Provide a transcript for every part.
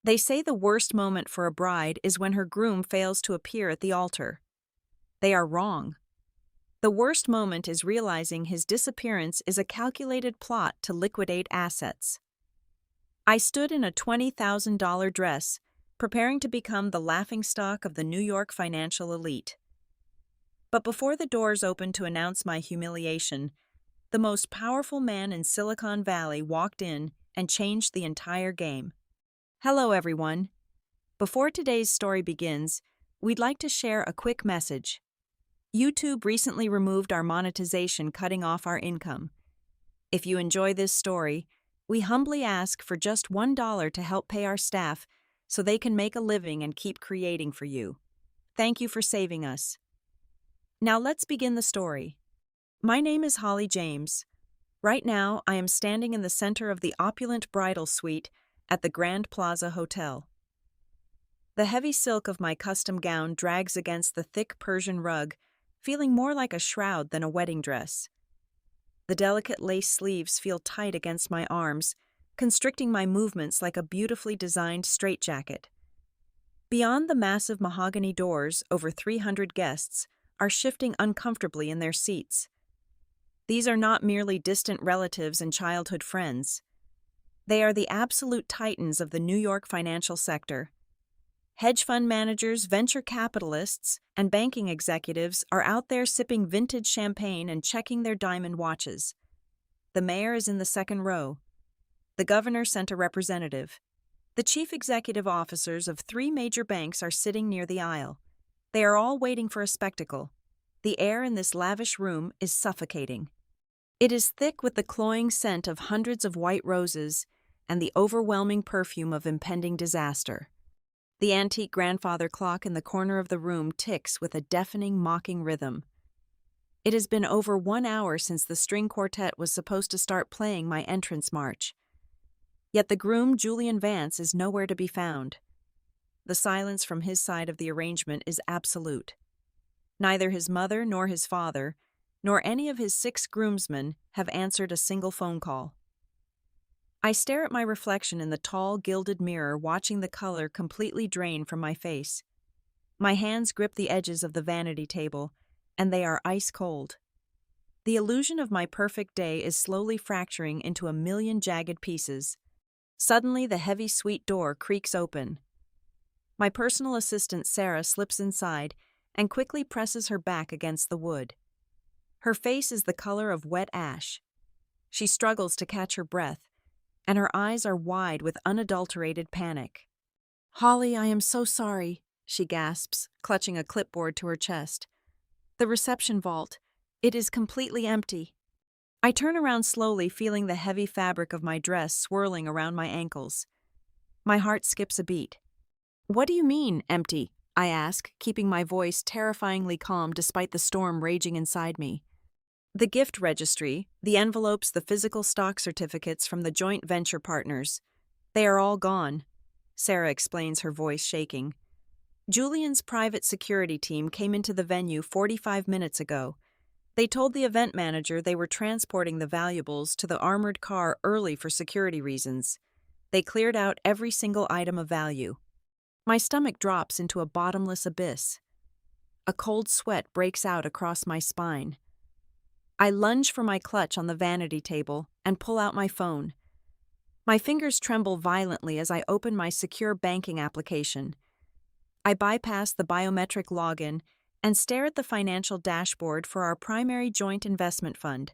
They say the worst moment for a bride is when her groom fails to appear at the altar. They are wrong. The worst moment is realizing his disappearance is a calculated plot to liquidate assets. I stood in a $20,000 dress, preparing to become the laughingstock of the New York financial elite. But before the doors opened to announce my humiliation, the most powerful man in Silicon Valley walked in and changed the entire game. Hello, everyone. Before today's story begins, we'd like to share a quick message. YouTube recently removed our monetization, cutting off our income. If you enjoy this story, we humbly ask for just $1 to help pay our staff so they can make a living and keep creating for you. Thank you for saving us. Now let's begin the story. My name is Holly James. Right now, I am standing in the center of the opulent bridal suite at the Grand Plaza Hotel. The heavy silk of my custom gown drags against the thick Persian rug, feeling more like a shroud than a wedding dress. The delicate lace sleeves feel tight against my arms, constricting my movements like a beautifully designed straitjacket. Beyond the massive mahogany doors, over 300 guests are shifting uncomfortably in their seats. These are not merely distant relatives and childhood friends. They are the absolute titans of the New York financial sector. Hedge fund managers, venture capitalists, and banking executives are out there sipping vintage champagne and checking their diamond watches. The mayor is in the second row. The governor sent a representative. The chief executive officers of 3 major banks are sitting near the aisle. They are all waiting for a spectacle. The air in this lavish room is suffocating. It is thick with the cloying scent of hundreds of white roses and the overwhelming perfume of impending disaster. The antique grandfather clock in the corner of the room ticks with a deafening, mocking rhythm. It has been over 1 hour since the string quartet was supposed to start playing my entrance march. Yet the groom, Julian Vance, is nowhere to be found. The silence from his side of the arrangement is absolute. Neither his mother nor his father, nor any of his 6 groomsmen have answered a single phone call. I stare at my reflection in the tall, gilded mirror, watching the color completely drain from my face. My hands grip the edges of the vanity table, and they are ice cold. The illusion of my perfect day is slowly fracturing into a million jagged pieces. Suddenly, the heavy suite door creaks open. My personal assistant, Sarah, slips inside and quickly presses her back against the wood. Her face is the color of wet ash. She struggles to catch her breath, and her eyes are wide with unadulterated panic. "Holly, I am so sorry," she gasps, clutching a clipboard to her chest. "The reception vault. It is completely empty." I turn around slowly, feeling the heavy fabric of my dress swirling around my ankles. My heart skips a beat. "What do you mean, empty?" I ask, keeping my voice terrifyingly calm despite the storm raging inside me. "The gift registry, the envelopes, the physical stock certificates from the joint venture partners. They are all gone," Sarah explains, her voice shaking. "Julian's private security team came into the venue 45 minutes ago. They told the event manager they were transporting the valuables to the armored car early for security reasons. They cleared out every single item of value." My stomach drops into a bottomless abyss. A cold sweat breaks out across my spine. I lunge for my clutch on the vanity table and pull out my phone. My fingers tremble violently as I open my secure banking application. I bypass the biometric login and stare at the financial dashboard for our primary joint investment fund.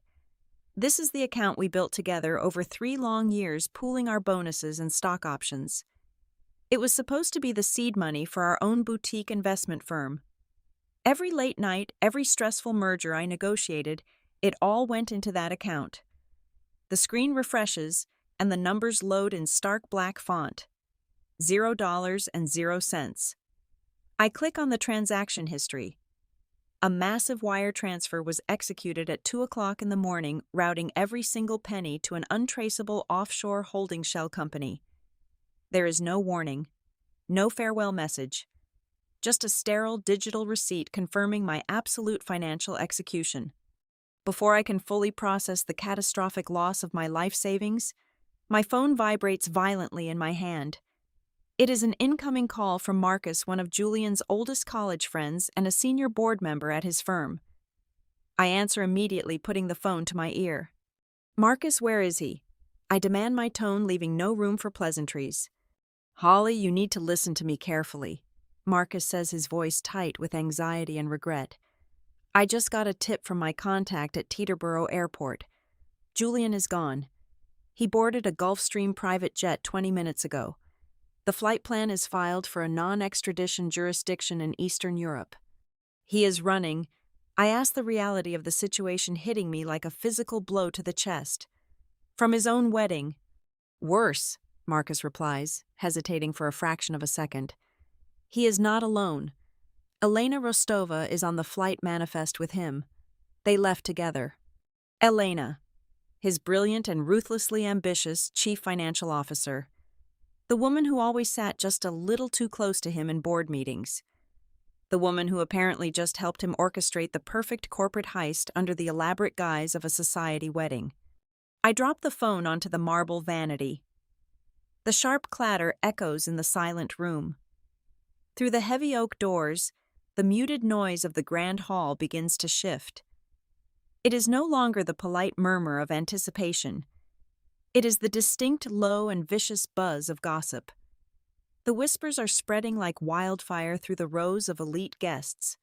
This is the account we built together over 3 long years, pooling our bonuses and stock options. It was supposed to be the seed money for our own boutique investment firm. Every late night, every stressful merger I negotiated, it all went into that account. The screen refreshes, and the numbers load in stark black font. $0.00. I click on the transaction history. A massive wire transfer was executed at 2 o'clock in the morning, routing every single penny to an untraceable offshore holding shell company. There is no warning, no farewell message, just a sterile digital receipt confirming my absolute financial execution. Before I can fully process the catastrophic loss of my life savings, my phone vibrates violently in my hand. It is an incoming call from Marcus, one of Julian's oldest college friends and a senior board member at his firm. I answer immediately, putting the phone to my ear. "Marcus, where is he?" I demand, my tone leaving no room for pleasantries. "Holly, you need to listen to me carefully," Marcus says, his voice tight with anxiety and regret. "I just got a tip from my contact at Teterboro Airport. Julian is gone. He boarded a Gulfstream private jet 20 minutes ago. The flight plan is filed for a non-extradition jurisdiction in Eastern Europe. He is running." I ask, the reality of the situation hitting me like a physical blow to the chest. "From his own wedding." "Worse," Marcus replies, hesitating for a fraction of a second. "He is not alone. Elena Rostova is on the flight manifest with him. They left together." Elena, his brilliant and ruthlessly ambitious chief financial officer. The woman who always sat just a little too close to him in board meetings. The woman who apparently just helped him orchestrate the perfect corporate heist under the elaborate guise of a society wedding. I drop the phone onto the marble vanity. The sharp clatter echoes in the silent room. Through the heavy oak doors, the muted noise of the grand hall begins to shift. It is no longer the polite murmur of anticipation. It is the distinct, low, and vicious buzz of gossip. The whispers are spreading like wildfire through the rows of elite guests.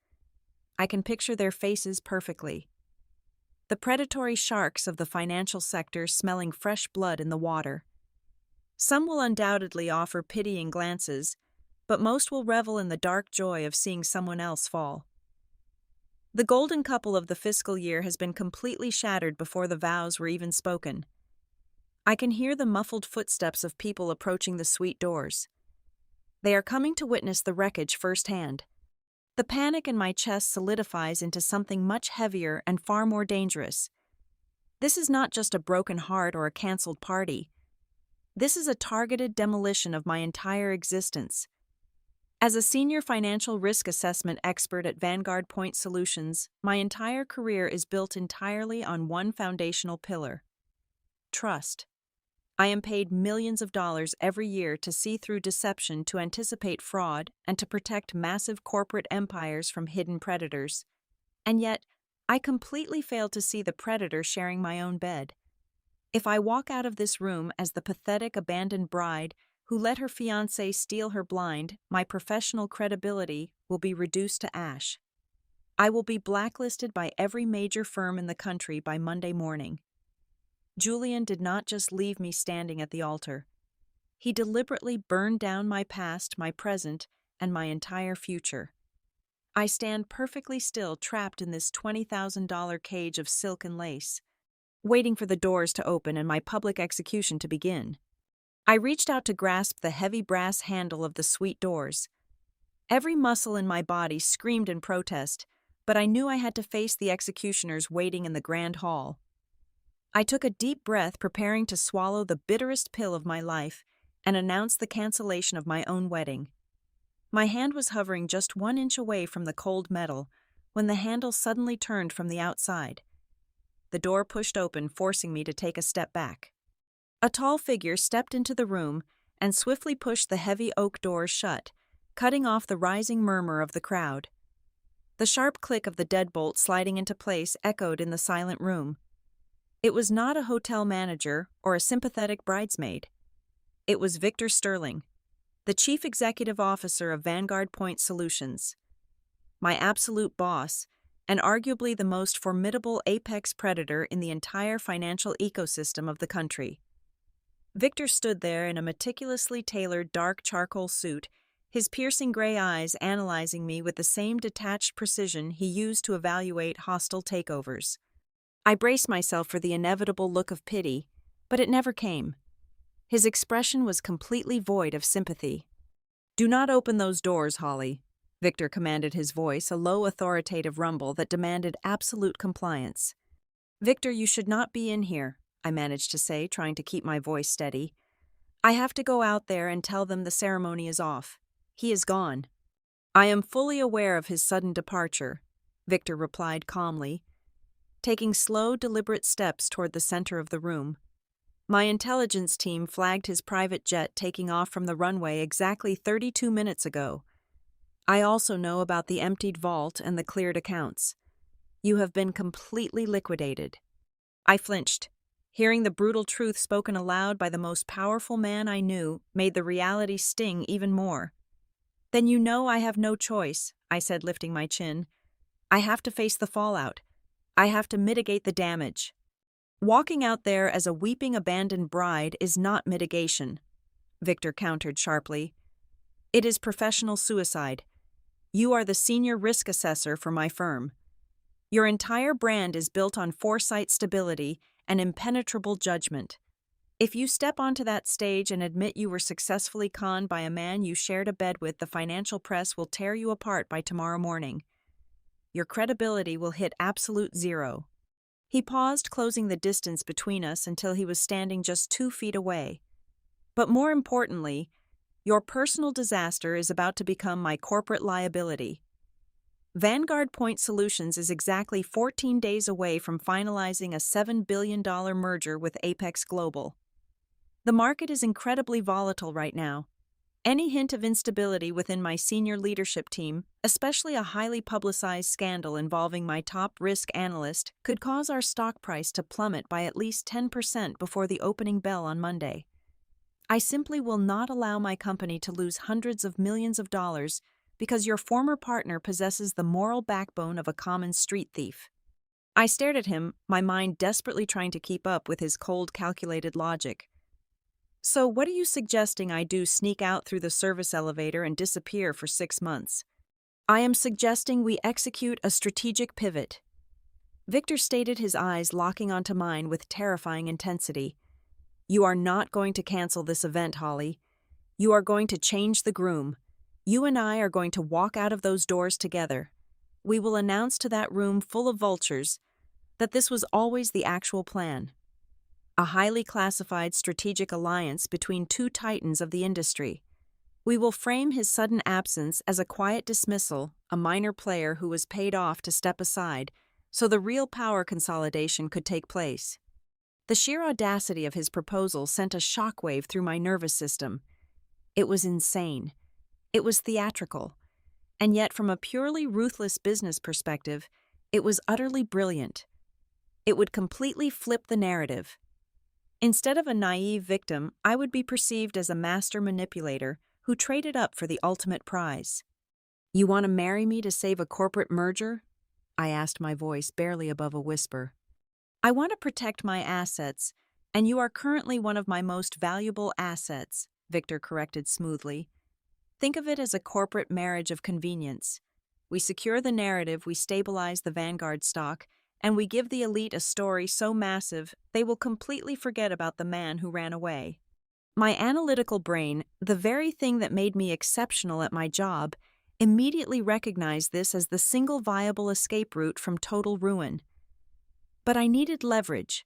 I can picture their faces perfectly. The predatory sharks of the financial sector smelling fresh blood in the water. Some will undoubtedly offer pitying glances, but most will revel in the dark joy of seeing someone else fall. The golden couple of the fiscal year has been completely shattered before the vows were even spoken. I can hear the muffled footsteps of people approaching the suite doors. They are coming to witness the wreckage firsthand. The panic in my chest solidifies into something much heavier and far more dangerous. This is not just a broken heart or a canceled party. This is a targeted demolition of my entire existence. As a senior financial risk assessment expert at Vanguard Solutions, my entire career is built entirely on one foundational pillar: trust. I am paid millions of dollars every year to see through deception, to anticipate fraud, and to protect massive corporate empires from hidden predators. And yet, I completely fail to see the predator sharing my own bed. If I walk out of this room as the pathetic abandoned bride who let her fiancé steal her blind, my professional credibility will be reduced to ash. I will be blacklisted by every major firm in the country by Monday morning. Julian did not just leave me standing at the altar. He deliberately burned down my past, my present, and my entire future. I stand perfectly still, trapped in this $20,000 cage of silk and lace, waiting for the doors to open and my public execution to begin. I reached out to grasp the heavy brass handle of the suite doors. Every muscle in my body screamed in protest, but I knew I had to face the executioners waiting in the grand hall. I took a deep breath, preparing to swallow the bitterest pill of my life and announce the cancellation of my own wedding. My hand was hovering just 1 inch away from the cold metal when the handle suddenly turned from the outside. The door pushed open, forcing me to take a step back. A tall figure stepped into the room and swiftly pushed the heavy oak doors shut, cutting off the rising murmur of the crowd. The sharp click of the deadbolt sliding into place echoed in the silent room. It was not a hotel manager or a sympathetic bridesmaid. It was Victor Sterling, the chief executive officer of Vanguard Solutions, my absolute boss, and arguably the most formidable apex predator in the entire financial ecosystem of the country. Victor stood there in a meticulously tailored dark charcoal suit, his piercing gray eyes analyzing me with the same detached precision he used to evaluate hostile takeovers. I braced myself for the inevitable look of pity, but it never came. His expression was completely void of sympathy. "Do not open those doors, Holly," Victor commanded, his voice a low authoritative rumble that demanded absolute compliance. "Victor, you should not be in here," I managed to say, trying to keep my voice steady. "I have to go out there and tell them the ceremony is off. He is gone." "I am fully aware of his sudden departure," Victor replied calmly, taking slow, deliberate steps toward the center of the room. My intelligence team flagged his private jet taking off from the runway exactly 32 minutes ago. I also know about the emptied vault and the cleared accounts. You have been completely liquidated. I flinched. Hearing the brutal truth spoken aloud by the most powerful man I knew made the reality sting even more. Then you know I have no choice, I said, lifting my chin. I have to face the fallout. I have to mitigate the damage. Walking out there as a weeping abandoned bride is not mitigation, Victor countered sharply. It is professional suicide. You are the senior risk assessor for my firm. Your entire brand is built on foresight, stability, and impenetrable judgment. If you step onto that stage and admit you were successfully conned by a man you shared a bed with, the financial press will tear you apart by tomorrow morning. Your credibility will hit absolute zero. He paused, closing the distance between us until he was standing just 2 feet away. But more importantly, your personal disaster is about to become my corporate liability. Vanguard Point Solutions is exactly 14 days away from finalizing a $7 billion merger with Apex Global. The market is incredibly volatile right now. Any hint of instability within my senior leadership team, especially a highly publicized scandal involving my top risk analyst, could cause our stock price to plummet by at least 10% before the opening bell on Monday. I simply will not allow my company to lose hundreds of millions of dollars because your former partner possesses the moral backbone of a common street thief. I stared at him, my mind desperately trying to keep up with his cold, calculated logic. So what are you suggesting I do? Sneak out through the service elevator and disappear for 6 months? I am suggesting we execute a strategic pivot. Victor stated, his eyes locking onto mine with terrifying intensity. You are not going to cancel this event, Holly. You are going to change the Groom. You and I are going to walk out of those doors together. We will announce to that room full of vultures that this was always the actual plan. A highly classified strategic alliance between two titans of the industry. We will frame his sudden absence as a quiet dismissal, a minor player who was paid off to step aside, so the real power consolidation could take place. The sheer audacity of his proposal sent a shockwave through my nervous system. It was insane. It was theatrical. And yet, from a purely ruthless business perspective, it was utterly brilliant. It would completely flip the narrative. Instead of a naive victim, I would be perceived as a master manipulator who traded up for the ultimate prize. You want to marry me to save a corporate merger? I asked, my voice barely above a whisper. I want to protect my assets, and you are currently one of my most valuable assets, Victor corrected smoothly. Think of it as a corporate marriage of convenience. We secure the narrative, we stabilize the Vanguard stock, and we give the elite a story so massive they will completely forget about the man who ran away. My analytical brain, the very thing that made me exceptional at my job, immediately recognized this as the single viable escape route from total ruin. But I needed leverage.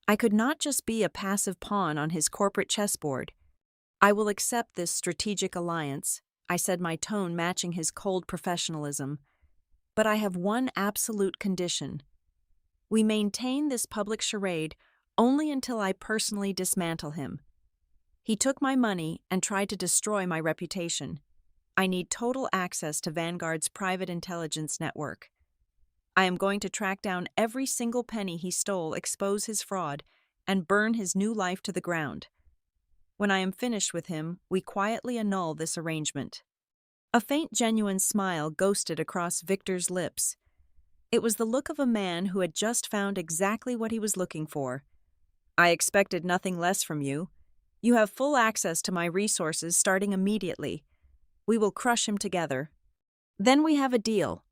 I could not just be a passive pawn on his corporate chessboard. I will accept this strategic alliance, I said, my tone matching his cold professionalism. But I have one absolute condition. We maintain this public charade only until I personally dismantle him. He took my money and tried to destroy my reputation. I need total access to Vanguard's private intelligence network. I am going to track down every single penny he stole, expose his fraud, and burn his new life to the ground. When I am finished with him, we quietly annul this arrangement. A faint, genuine smile ghosted across Victor's lips. It was the look of a man who had just found exactly what he was looking for. I expected nothing less from you. You have full access to my resources starting immediately. We will crush him together. Then we have a deal.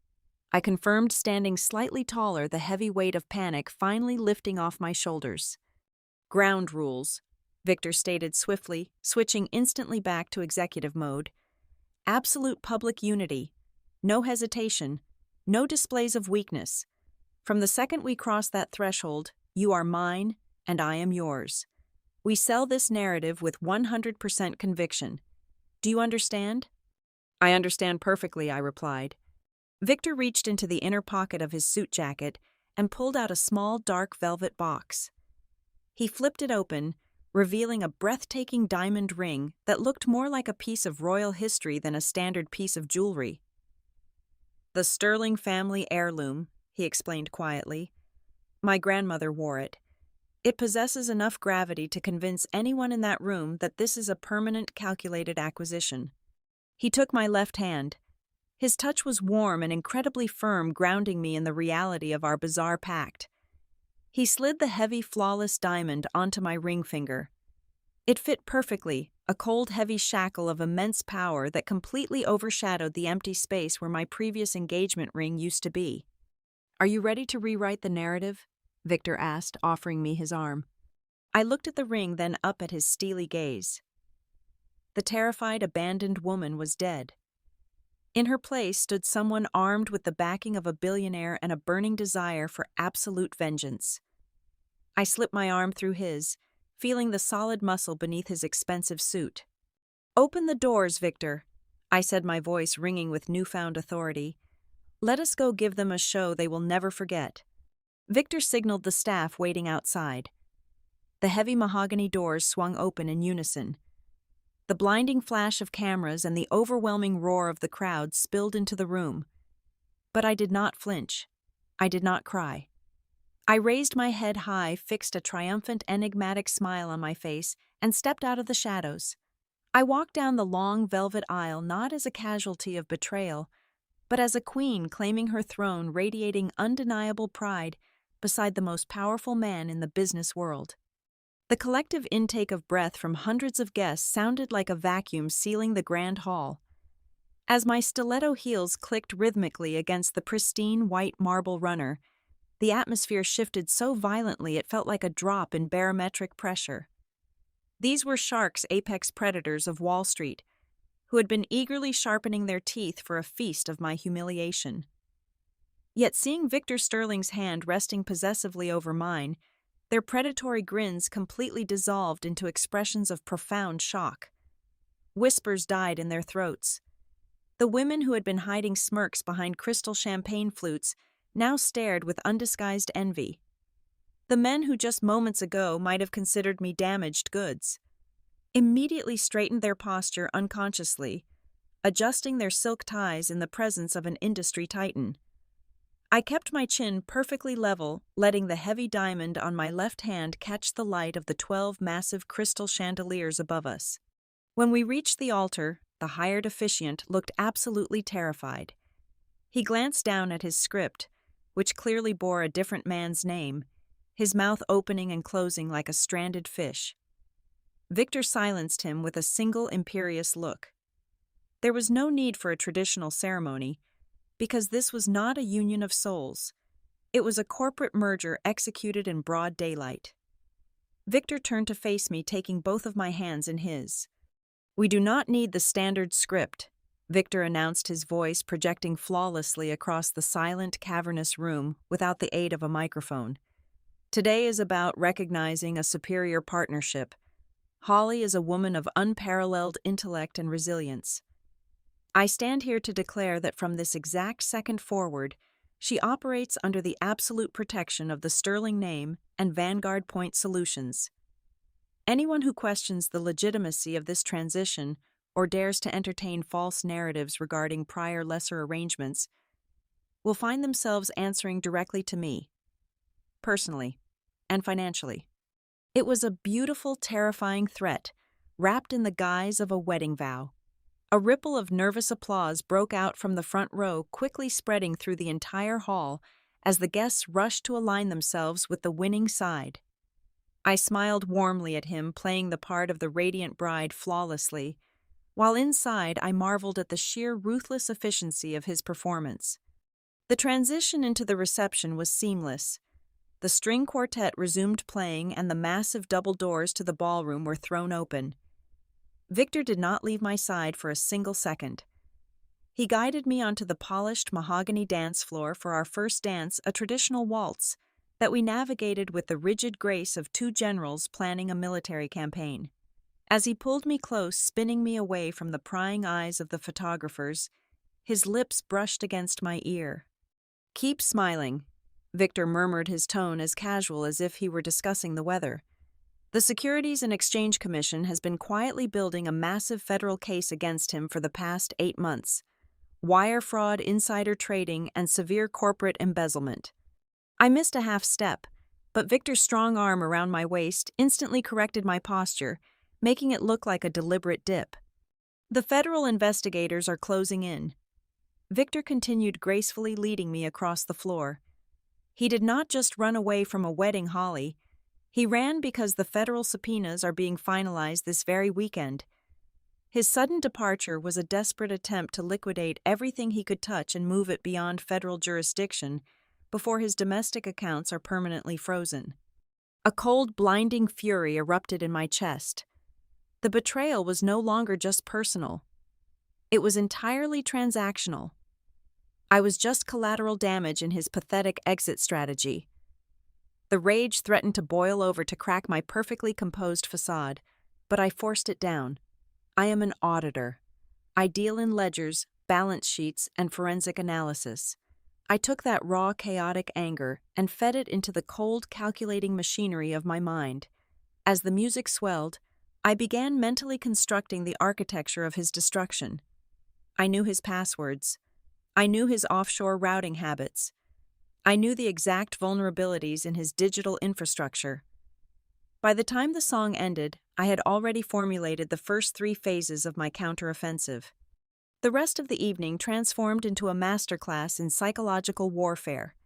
I confirmed, standing slightly taller, the heavy weight of panic finally lifting off my shoulders. Ground rules, Victor stated swiftly, switching instantly back to executive mode. Absolute public unity. No hesitation. No displays of weakness. From the second we cross that threshold, you are mine and I am yours. We sell this narrative with 100% conviction. Do you understand? I understand perfectly, I replied. Victor reached into the inner pocket of his suit jacket and pulled out a small dark velvet box. He flipped it open, revealing a breathtaking diamond ring that looked more like a piece of royal history than a standard piece of jewelry. "The Sterling family heirloom," he explained quietly. "My grandmother wore it. It possesses enough gravity to convince anyone in that room that this is a permanent calculated acquisition." He took my left hand. His touch was warm and incredibly firm, grounding me in the reality of our bizarre pact. He slid the heavy, flawless diamond onto my ring finger. It fit perfectly, a cold, heavy shackle of immense power that completely overshadowed the empty space where my previous engagement ring used to be. "Are you ready to rewrite the narrative?" Victor asked, offering me his arm. I looked at the ring, then up at his steely gaze. The terrified, abandoned woman was dead. In her place stood someone armed with the backing of a billionaire and a burning desire for absolute vengeance. I slipped my arm through his, feeling the solid muscle beneath his expensive suit. "Open the doors, Victor," I said, my voice ringing with newfound authority. "Let us go give them a show they will never forget." Victor signaled the staff waiting outside. The heavy mahogany doors swung open in unison. The blinding flash of cameras and the overwhelming roar of the crowd spilled into the room. But I did not flinch. I did not cry. I raised my head high, fixed a triumphant, enigmatic smile on my face, and stepped out of the shadows. I walked down the long velvet aisle not as a casualty of betrayal, but as a queen claiming her throne, radiating undeniable pride beside the most powerful man in the business world. The collective intake of breath from hundreds of guests sounded like a vacuum sealing the grand hall. As my stiletto heels clicked rhythmically against the pristine white marble runner, the atmosphere shifted so violently it felt like a drop in barometric pressure. These were sharks, apex predators of Wall Street, who had been eagerly sharpening their teeth for a feast of my humiliation. Yet seeing Victor Sterling's hand resting possessively over mine, their predatory grins completely dissolved into expressions of profound shock. Whispers died in their throats. The women who had been hiding smirks behind crystal champagne flutes now stared with undisguised envy. The men who just moments ago might have considered me damaged goods immediately straightened their posture unconsciously, adjusting their silk ties in the presence of an industry titan. I kept my chin perfectly level, letting the heavy diamond on my left hand catch the light of the 12 massive crystal chandeliers above us. When we reached the altar, the hired officiant looked absolutely terrified. He glanced down at his script, which clearly bore a different man's name, his mouth opening and closing like a stranded fish. Victor silenced him with a single imperious look. There was no need for a traditional ceremony, because this was not a union of souls. It was a corporate merger executed in broad daylight. Victor turned to face me, taking both of my hands in his. "We do not need the standard script," Victor announced, his voice projecting flawlessly across the silent, cavernous room without the aid of a microphone. "Today is about recognizing a superior partnership. Holly is a woman of unparalleled intellect and resilience. I stand here to declare that from this exact second forward, she operates under the absolute protection of the Sterling name and Vanguard Point Solutions. Anyone who questions the legitimacy of this transition or dares to entertain false narratives regarding prior lesser arrangements will find themselves answering directly to me, personally and financially." It was a beautiful, terrifying threat, wrapped in the guise of a wedding vow. A ripple of nervous applause broke out from the front row, quickly spreading through the entire hall as the guests rushed to align themselves with the winning side. I smiled warmly at him, playing the part of the radiant bride flawlessly, while inside I marveled at the sheer ruthless efficiency of his performance. The transition into the reception was seamless. The string quartet resumed playing and the massive double doors to the ballroom were thrown open. Victor did not leave my side for a single second. He guided me onto the polished mahogany dance floor for our first dance, a traditional waltz that we navigated with the rigid grace of two generals planning a military campaign. As he pulled me close, spinning me away from the prying eyes of the photographers, his lips brushed against my ear. "Keep smiling," Victor murmured, his tone as casual as if he were discussing the weather. The Securities and Exchange Commission has been quietly building a massive federal case against him for the past 8 months. Wire fraud, insider trading, and severe corporate embezzlement. I missed a half step, but Victor's strong arm around my waist instantly corrected my posture, making it look like a deliberate dip. The federal investigators are closing in. Victor continued gracefully leading me across the floor. He did not just run away from a wedding holly. He ran because the federal subpoenas are being finalized this very weekend. His sudden departure was a desperate attempt to liquidate everything he could touch and move it beyond federal jurisdiction before his domestic accounts are permanently frozen. A cold, blinding fury erupted in my chest. The betrayal was no longer just personal. It was entirely transactional. I was just collateral damage in his pathetic exit strategy. The rage threatened to boil over to crack my perfectly composed facade, but I forced it down. I am an auditor. I deal in ledgers, balance sheets, and forensic analysis. I took that raw, chaotic anger and fed it into the cold, calculating machinery of my mind. As the music swelled, I began mentally constructing the architecture of his destruction. I knew his passwords. I knew his offshore routing habits. I knew the exact vulnerabilities in his digital infrastructure. By the time the song ended, I had already formulated the first 3 phases of my counteroffensive. The rest of the evening transformed into a masterclass in psychological warfare.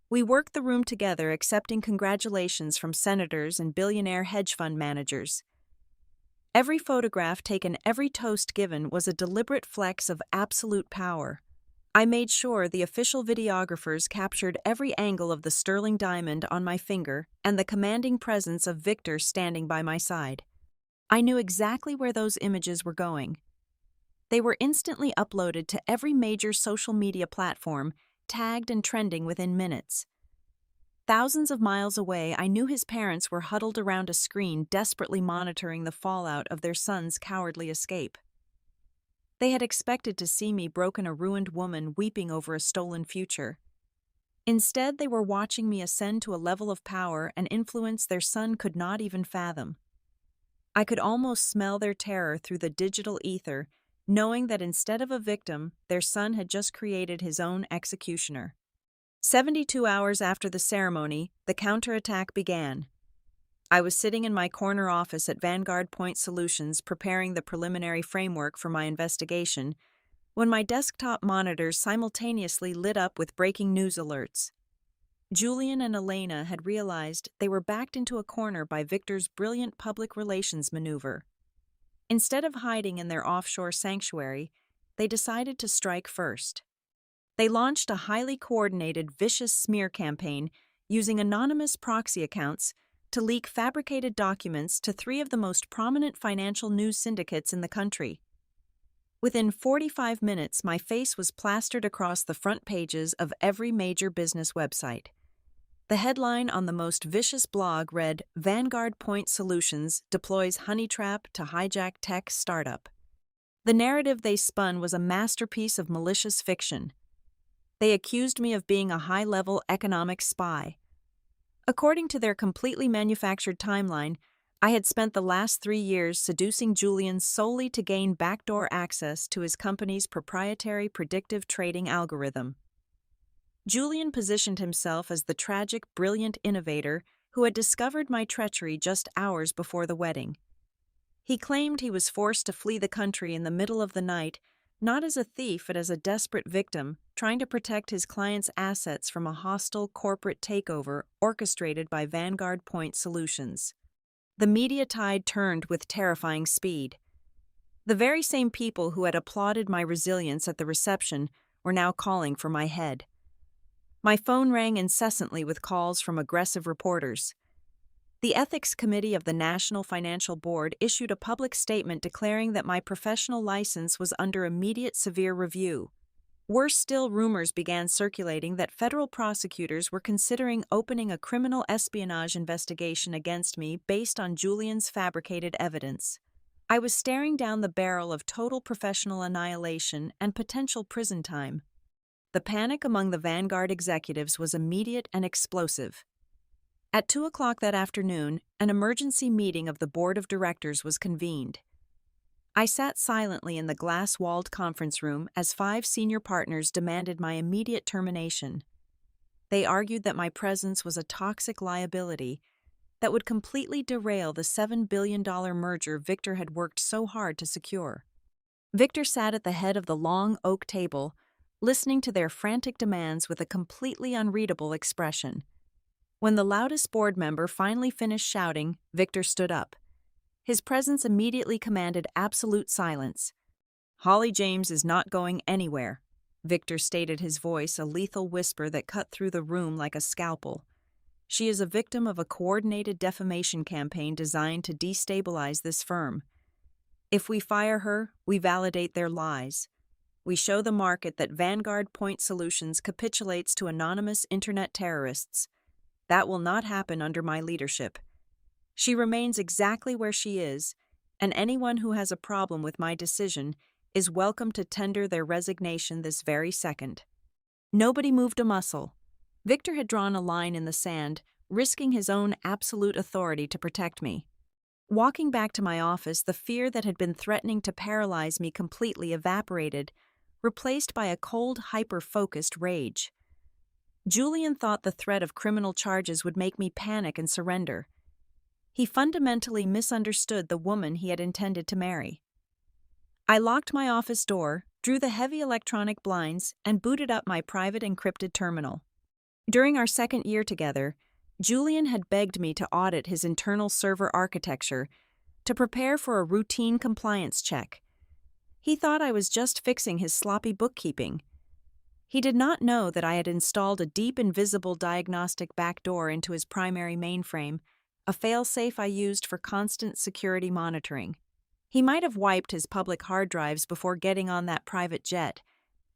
We worked the room together, accepting congratulations from senators and billionaire hedge fund managers. Every photograph taken, every toast given was a deliberate flex of absolute power. I made sure the official videographers captured every angle of the sterling diamond on my finger and the commanding presence of Victor standing by my side. I knew exactly where those images were going. They were instantly uploaded to every major social media platform, tagged and trending within minutes. Thousands of miles away, I knew his parents were huddled around a screen, desperately monitoring the fallout of their son's cowardly escape. They had expected to see me broken, a ruined woman weeping over a stolen future. Instead, they were watching me ascend to a level of power and influence their son could not even fathom. I could almost smell their terror through the digital ether, knowing that instead of a victim, their son had just created his own executioner. 72 hours after the ceremony, the counterattack began. I was sitting in my corner office at Vanguard Point Solutions preparing the preliminary framework for my investigation when my desktop monitors simultaneously lit up with breaking news alerts. Julian and Elena had realized they were backed into a corner by Victor's brilliant public relations maneuver. Instead of hiding in their offshore sanctuary, they decided to strike first. They launched a highly coordinated, vicious smear campaign using anonymous proxy accounts to leak fabricated documents to 3 of the most prominent financial news syndicates in the country. Within 45 minutes, my face was plastered across the front pages of every major business website. The headline on the most vicious blog read, "Vanguard Point Solutions deploys honey trap to hijack tech startup." The narrative they spun was a masterpiece of malicious fiction. They accused me of being a high-level economic spy. According to their completely manufactured timeline, I had spent the last 3 years seducing Julian solely to gain backdoor access to his company's proprietary predictive trading algorithm. Julian positioned himself as the tragic, brilliant innovator who had discovered my treachery just hours before the wedding. He claimed he was forced to flee the country in the middle of the night, not as a thief but as a desperate victim, trying to protect his client's assets from a hostile corporate takeover orchestrated by Vanguard Point Solutions. The media tide turned with terrifying speed. The very same people who had applauded my resilience at the reception were now calling for my head. My phone rang incessantly with calls from aggressive reporters. The Ethics Committee of the National Financial Board issued a public statement declaring that my professional license was under immediate severe review. Worse still, rumors began circulating that federal prosecutors were considering opening a criminal espionage investigation against me based on Julian's fabricated evidence. I was staring down the barrel of total professional annihilation and potential prison time. The panic among the Vanguard executives was immediate and explosive. At 2 o'clock that afternoon, an emergency meeting of the board of directors was convened. I sat silently in the glass-walled conference room as 5 senior partners demanded my immediate termination. They argued that my presence was a toxic liability that would completely derail the $7 billion merger Victor had worked so hard to secure. Victor sat at the head of the long oak table, listening to their frantic demands with a completely unreadable expression. When the loudest board member finally finished shouting, Victor stood up. His presence immediately commanded absolute silence. "Holly James is not going anywhere," Victor stated, his voice a lethal whisper that cut through the room like a scalpel. "She is a victim of a coordinated defamation campaign designed to destabilize this firm. If we fire her, we validate their lies. We show the market that Vanguard Point Solutions capitulates to anonymous internet terrorists. That will not happen under my leadership. She remains exactly where she is, and anyone who has a problem with my decision is welcome to tender their resignation this very second." Nobody moved a muscle. Victor had drawn a line in the sand, risking his own absolute authority to protect me. Walking back to my office, the fear that had been threatening to paralyze me completely evaporated, replaced by a cold, hyper-focused rage. Julian thought the threat of criminal charges would make me panic and surrender. He fundamentally misunderstood the woman he had intended to marry. I locked my office door, drew the heavy electronic blinds, and booted up my private encrypted terminal. During our second year together, Julian had begged me to audit his internal server architecture to prepare for a routine compliance check. He thought I was just fixing his sloppy bookkeeping. He did not know that I had installed a deep invisible diagnostic backdoor into his primary mainframe, a failsafe I used for constant security monitoring. He might have wiped his public hard drives before getting on that private jet,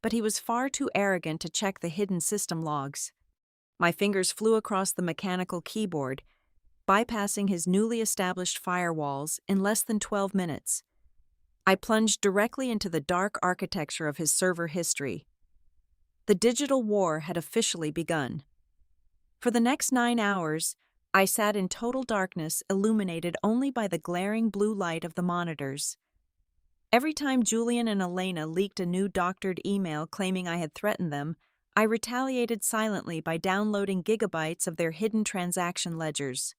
but he was far too arrogant to check the hidden system logs. My fingers flew across the mechanical keyboard, bypassing his newly established firewalls in less than 12 minutes. I plunged directly into the dark architecture of his server history. The digital war had officially begun. For the next 9 hours, I sat in total darkness, illuminated only by the glaring blue light of the monitors. Every time Julian and Elena leaked a new doctored email claiming I had threatened them, I retaliated silently by downloading gigabytes of their hidden transaction ledgers.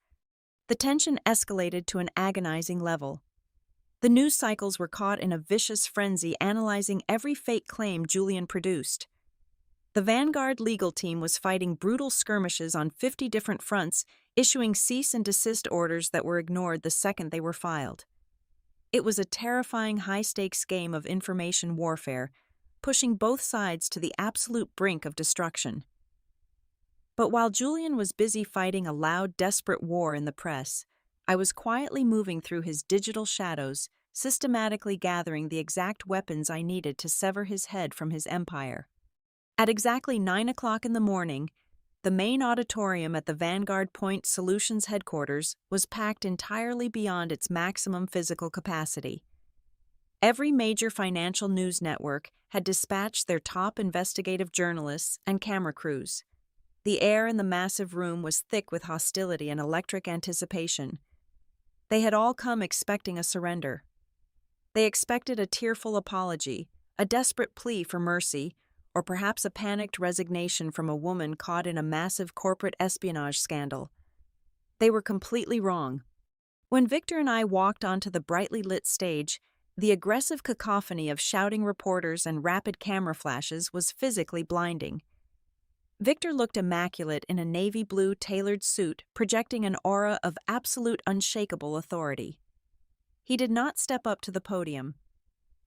The tension escalated to an agonizing level. The news cycles were caught in a vicious frenzy, analyzing every fake claim Julian produced. The Vanguard legal team was fighting brutal skirmishes on 50 different fronts, issuing cease and desist orders that were ignored the second they were filed. It was a terrifying high-stakes game of information warfare, pushing both sides to the absolute brink of destruction. But while Julian was busy fighting a loud, desperate war in the press, I was quietly moving through his digital shadows, systematically gathering the exact weapons I needed to sever his head from his empire. At exactly 9 o'clock in the morning, the main auditorium at the Vanguard Point Solutions headquarters was packed entirely beyond its maximum physical capacity. Every major financial news network had dispatched their top investigative journalists and camera crews. The air in the massive room was thick with hostility and electric anticipation. They had all come expecting a surrender. They expected a tearful apology, a desperate plea for mercy, or perhaps a panicked resignation from a woman caught in a massive corporate espionage scandal. They were completely wrong. When Victor and I walked onto the brightly lit stage, the aggressive cacophony of shouting reporters and rapid camera flashes was physically blinding. Victor looked immaculate in a navy blue tailored suit, projecting an aura of absolute unshakable authority. He did not step up to the podium.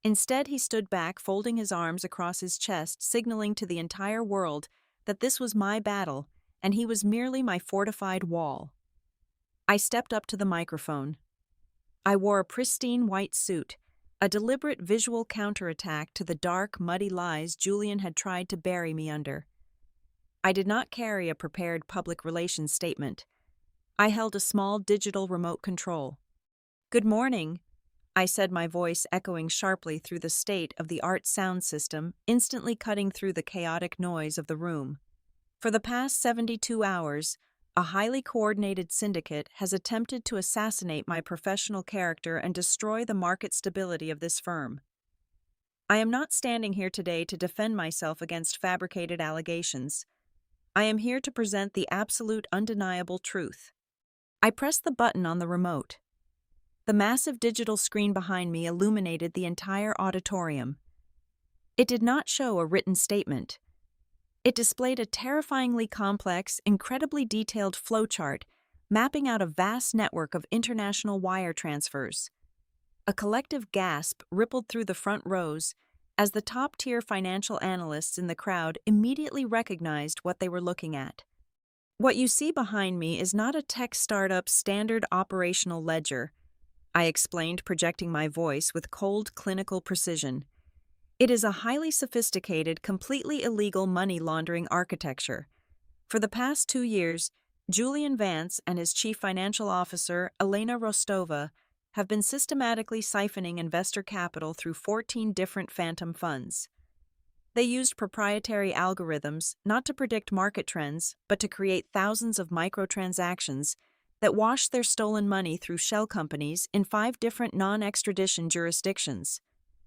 Instead, he stood back, folding his arms across his chest, signaling to the entire world that this was my battle and he was merely my fortified wall. I stepped up to the microphone. I wore a pristine white suit, a deliberate visual counterattack to the dark, muddy lies Julian had tried to bury me under. I did not carry a prepared public relations statement. I held a small digital remote control. "Good morning," I said, my voice echoing sharply through the state of the art sound system, instantly cutting through the chaotic noise of the room. For the past 72 hours, A highly coordinated syndicate has attempted to assassinate my professional character and destroy the market stability of this firm. I am not standing here today to defend myself against fabricated allegations. I am here to present the absolute undeniable truth. I pressed the button on the remote. The massive digital screen behind me illuminated the entire auditorium. It did not show a written statement. It displayed a terrifyingly complex, incredibly detailed flowchart mapping out a vast network of international wire transfers. A collective gasp rippled through the front rows as the top-tier financial analysts in the crowd immediately recognized what they were looking at. What you see behind me is not a tech startup's standard operational ledger, I explained, projecting my voice with cold, clinical precision. It is a highly sophisticated, completely illegal money laundering architecture. For the past 2 years, Julian Vance and his chief financial officer, Elena Rostova, have been systematically siphoning investor capital through 14 different phantom funds. They used proprietary algorithms not to predict market trends, but to create thousands of microtransactions that washed their stolen money through shell companies in 5 different non-extradition jurisdictions.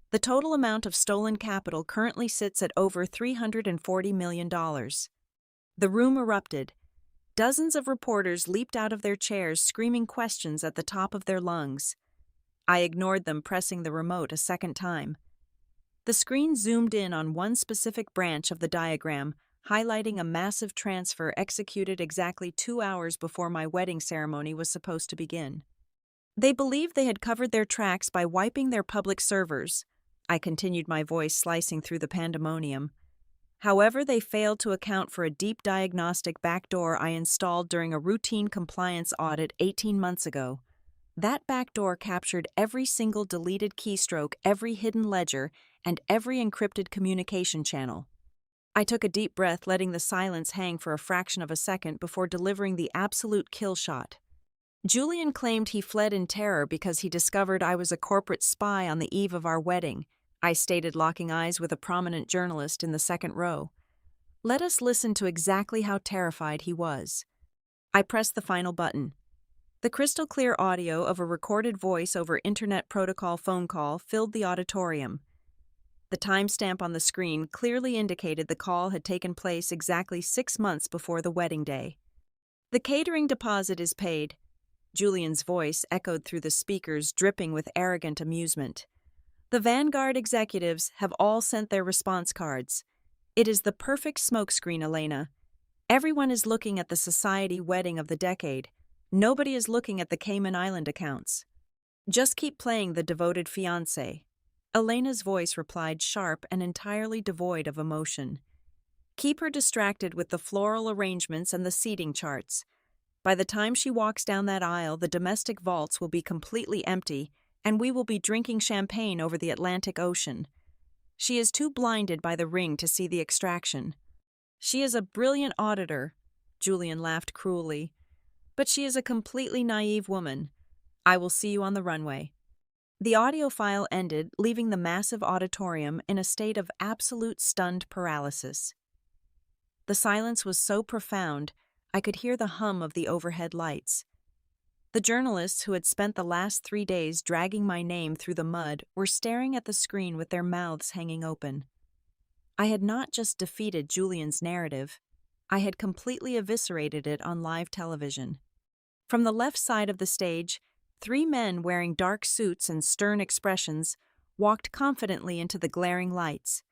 The total amount of stolen capital currently sits at over $340 million. The room erupted. Dozens of reporters leaped out of their chairs screaming questions at the top of their lungs. I ignored them, pressing the remote a second time. The screen zoomed in on one specific branch of the diagram, highlighting a massive transfer executed exactly 2 hours before my wedding ceremony was supposed to begin. They believed they had covered their tracks by wiping their public servers. I continued, my voice slicing through the pandemonium. However, they failed to account for a deep diagnostic backdoor I installed during a routine compliance audit 18 months ago. That backdoor captured every single deleted keystroke, every hidden ledger, and every encrypted communication channel. I took a deep breath, letting the silence hang for a fraction of a second before delivering the absolute kill shot. Julian claimed he fled in terror because he discovered I was a corporate spy on the eve of our wedding, I stated, locking eyes with a prominent journalist in the second row. Let us listen to exactly how terrified he was. I pressed the final button. The crystal-clear audio of a recorded voice over Internet Protocol phone call filled the auditorium. The timestamp on the screen clearly indicated the call had taken place exactly 6 months before the wedding day. The catering deposit is paid. Julian's voice echoed through the speakers, dripping with arrogant amusement. The Vanguard executives have all sent their response cards. It is the perfect smokescreen, Elena. Everyone is looking at the society wedding of the decade. Nobody is looking at the Cayman Island accounts. Just keep playing the devoted fiancé. Elena's voice replied, sharp and entirely devoid of emotion. Keep her distracted with the floral arrangements and the seating charts. By the time she walks down that aisle, the domestic vaults will be completely empty, and we will be drinking champagne over the Atlantic Ocean. She is too blinded by the ring to see the extraction. She is a brilliant auditor, Julian laughed cruelly, but she is a completely naive woman. I will see you on the runway. The audio file ended, leaving the massive auditorium in a state of absolute stunned paralysis. The silence was so profound, I could hear the hum of the overhead lights. The journalists who had spent the last 3 days dragging my name through the mud were staring at the screen with their mouths hanging open. I had not just defeated Julian's narrative, I had completely eviscerated it on live television. From the left side of the stage, 3 men wearing dark suits and stern expressions walked confidently into the glaring lights.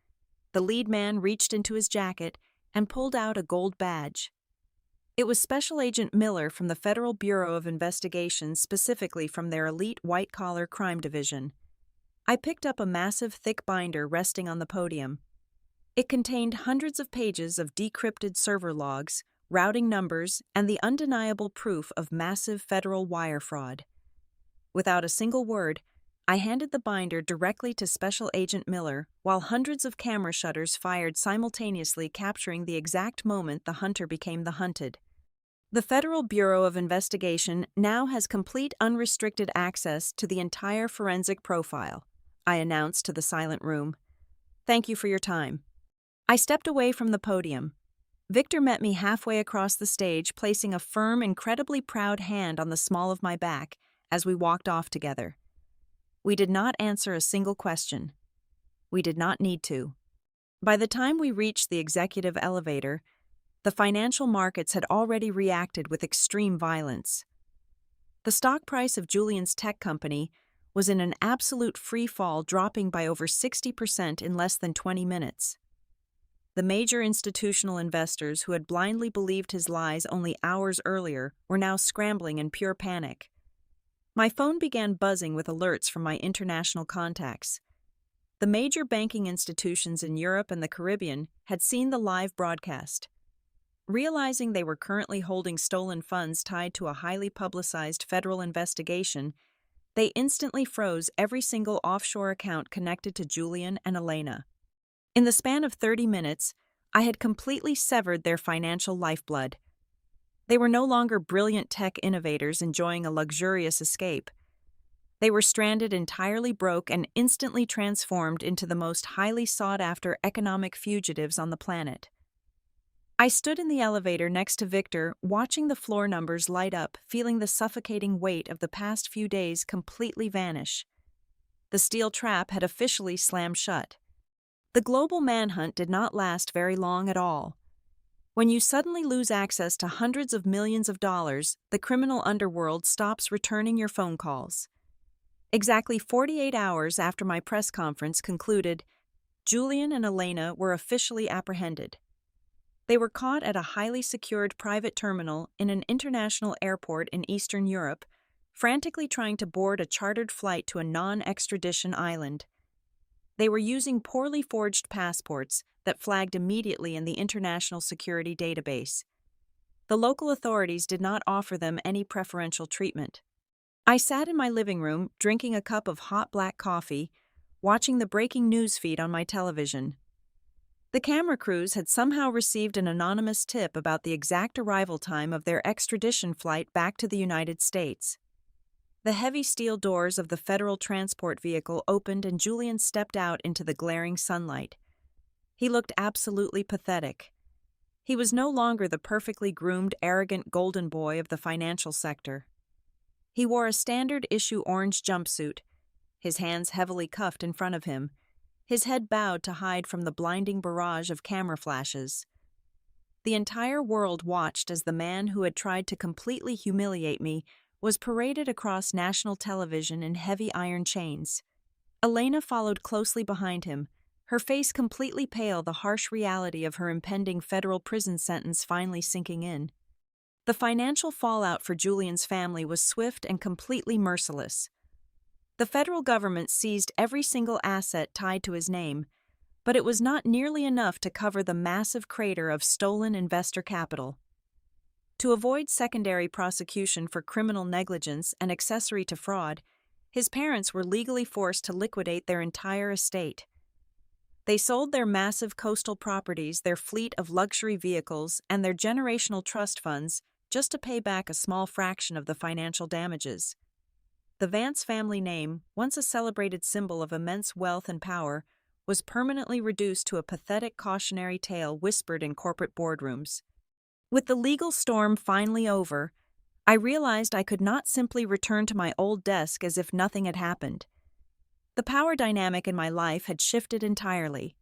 The lead man reached into his jacket and pulled out a gold badge. It was Special Agent Miller from the Federal Bureau of Investigation, specifically from their elite white-collar crime division. I picked up a massive, thick binder resting on the podium. It contained hundreds of pages of decrypted server logs, routing numbers, and the undeniable proof of massive federal wire fraud. Without a single word, I handed the binder directly to Special Agent Miller, while hundreds of camera shutters fired simultaneously, capturing the exact moment the hunter became the hunted. The Federal Bureau of Investigation now has complete unrestricted access to the entire forensic profile, I announced to the silent room. Thank you for your time. I stepped away from the podium. Victor met me halfway across the stage, placing a firm, incredibly proud hand on the small of my back as we walked off together. We did not answer a single question. We did not need to. By the time we reached the executive elevator, the financial markets had already reacted with extreme violence. The stock price of Julian's tech company was in an absolute free fall, dropping by over 60% in less than 20 minutes. The major institutional investors who had blindly believed his lies only hours earlier were now scrambling in pure panic. My phone began buzzing with alerts from my international contacts. The major banking institutions in Europe and the Caribbean had seen the live broadcast. Realizing they were currently holding stolen funds tied to a highly publicized federal investigation, they instantly froze every single offshore account connected to Julian and Elena. In the span of 30 minutes, I had completely severed their financial lifeblood. They were no longer brilliant tech innovators enjoying a luxurious escape. They were stranded, entirely broke, and instantly transformed into the most highly sought-after economic fugitives on the planet. I stood in the elevator next to Victor, watching the floor numbers light up, feeling the suffocating weight of the past few days completely vanish. The steel trap had officially slammed shut. The global manhunt did not last very long at all. When you suddenly lose access to hundreds of millions of dollars, the criminal underworld stops returning your phone calls. Exactly 48 hours after my press conference concluded, Julian and Elena were officially apprehended. They were caught at a highly secured private terminal in an international airport in Eastern Europe, frantically trying to board a chartered flight to a non-extradition island. They were using poorly forged passports that flagged immediately in the international security database. The local authorities did not offer them any preferential treatment. I sat in my living room, drinking a cup of hot black coffee, watching the breaking news feed on my television. The camera crews had somehow received an anonymous tip about the exact arrival time of their extradition flight back to the United States. The heavy steel doors of the federal transport vehicle opened and Julian stepped out into the glaring sunlight. He looked absolutely pathetic. He was no longer the perfectly groomed, arrogant golden boy of the financial sector. He wore a standard-issue orange jumpsuit, his hands heavily cuffed in front of him, his head bowed to hide from the blinding barrage of camera flashes. The entire world watched as the man who had tried to completely humiliate me was paraded across national television in heavy iron chains. Elena followed closely behind him, her face completely pale, the harsh reality of her impending federal prison sentence finally sinking in. The financial fallout for Julian's family was swift and completely merciless. The federal government seized every single asset tied to his name, but it was not nearly enough to cover the massive crater of stolen investor capital. To avoid secondary prosecution for criminal negligence and accessory to fraud, his parents were legally forced to liquidate their entire estate. They sold their massive coastal properties, their fleet of luxury vehicles, and their generational trust funds just to pay back a small fraction of the financial damages. The Vance family name, once a celebrated symbol of immense wealth and power, was permanently reduced to a pathetic cautionary tale whispered in corporate boardrooms. With the legal storm finally over, I realized I could not simply return to my old desk as if nothing had happened. The power dynamic in my life had shifted entirely.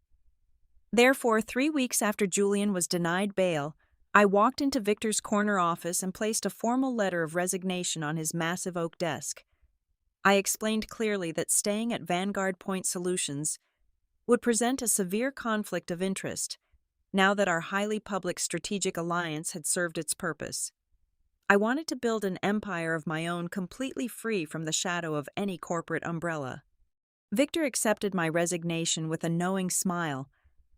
Therefore, 3 weeks after Julian was denied bail, I walked into Victor's corner office and placed a formal letter of resignation on his massive oak desk. I explained clearly that staying at Vanguard Point Solutions would present a severe conflict of interest, now that our highly public strategic alliance had served its purpose. I wanted to build an empire of my own completely free from the shadow of any corporate umbrella. Victor accepted my resignation with a knowing smile,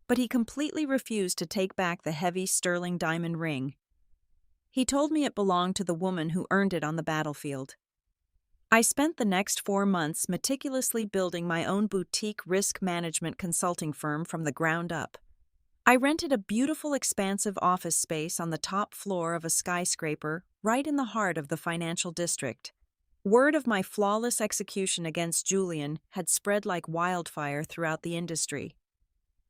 but he completely refused to take back the heavy sterling diamond ring. He told me it belonged to the woman who earned it on the battlefield. I spent the next 4 months meticulously building my own boutique risk management consulting firm from the ground up. I rented a beautiful, expansive office space on the top floor of a skyscraper right in the heart of the financial district. Word of my flawless execution against Julian had spread like wildfire throughout the industry.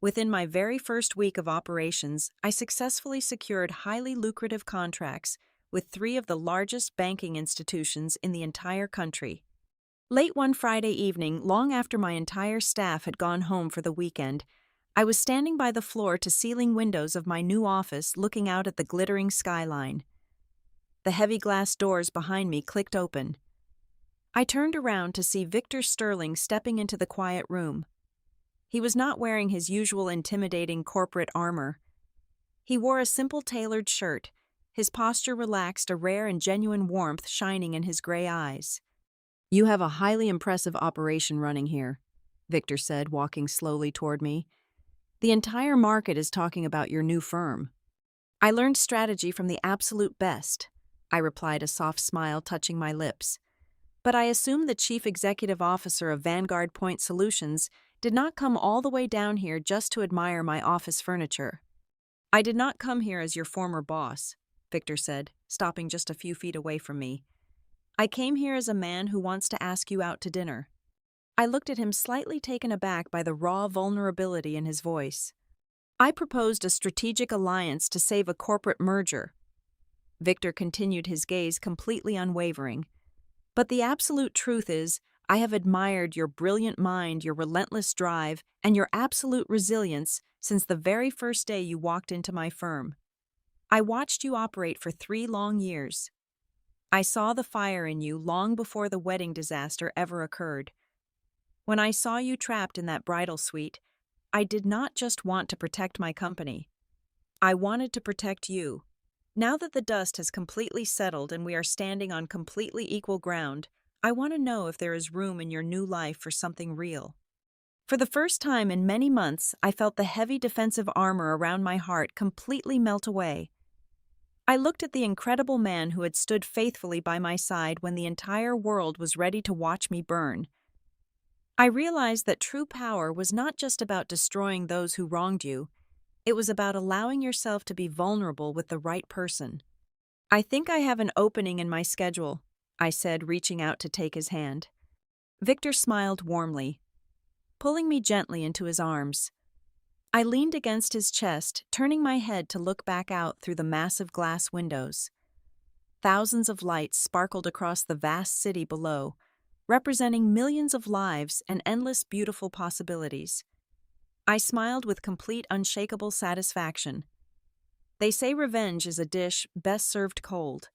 Within my very first week of operations, I successfully secured highly lucrative contracts with three of the largest banking institutions in the entire country. Late one Friday evening, long after my entire staff had gone home for the weekend, I was standing by the floor-to-ceiling windows of my new office looking out at the glittering skyline. The heavy glass doors behind me clicked open. I turned around to see Victor Sterling stepping into the quiet room. He was not wearing his usual intimidating corporate armor. He wore a simple tailored shirt, his posture relaxed, a rare and genuine warmth shining in his gray eyes. "You have a highly impressive operation running here," Victor said, walking slowly toward me. "The entire market is talking about your new firm." "I learned strategy from the absolute best," I replied, a soft smile touching my lips. "But I assume the chief executive officer of Vanguard Point Solutions did not come all the way down here just to admire my office furniture." "I did not come here as your former boss," Victor said, stopping just a few feet away from me. "I came here as a man who wants to ask you out to dinner." I looked at him, slightly taken aback by the raw vulnerability in his voice. "I proposed a strategic alliance to save a corporate merger." Victor continued, his gaze completely unwavering. "But the absolute truth is, I have admired your brilliant mind, your relentless drive, and your absolute resilience since the very first day you walked into my firm. I watched you operate for 3 long years. I saw the fire in you long before the wedding disaster ever occurred. When I saw you trapped in that bridal suite, I did not just want to protect my company. I wanted to protect you. Now that the dust has completely settled and we are standing on completely equal ground, I want to know if there is room in your new life for something real." For the first time in many months, I felt the heavy defensive armor around my heart completely melt away. I looked at the incredible man who had stood faithfully by my side when the entire world was ready to watch me burn. I realized that true power was not just about destroying those who wronged you. It was about allowing yourself to be vulnerable with the right person. "I think I have an opening in my schedule," I said, reaching out to take his hand. Victor smiled warmly, pulling me gently into his arms. I leaned against his chest, turning my head to look back out through the massive glass windows. Thousands of lights sparkled across the vast city below, representing millions of lives and endless beautiful possibilities. I smiled with complete, unshakable satisfaction. They say revenge is a dish best served cold.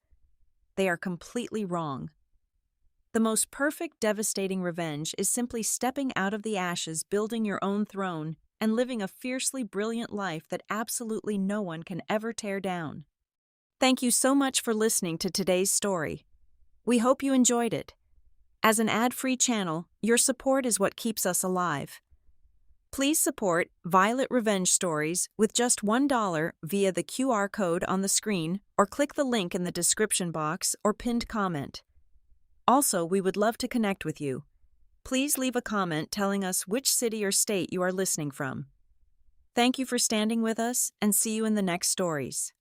They are completely wrong. The most perfect, devastating revenge is simply stepping out of the ashes, building your own throne, and living a fiercely brilliant life that absolutely no one can ever tear down. Thank you so much for listening to today's story. We hope you enjoyed it. As an ad-free channel, your support is what keeps us alive. Please support Violet Revenge Stories with just $1 via the QR code on the screen, or click the link in the description box or pinned comment. Also, we would love to connect with you. Please leave a comment telling us which city or state you are listening from. Thank you for standing with us, and see you in the next stories.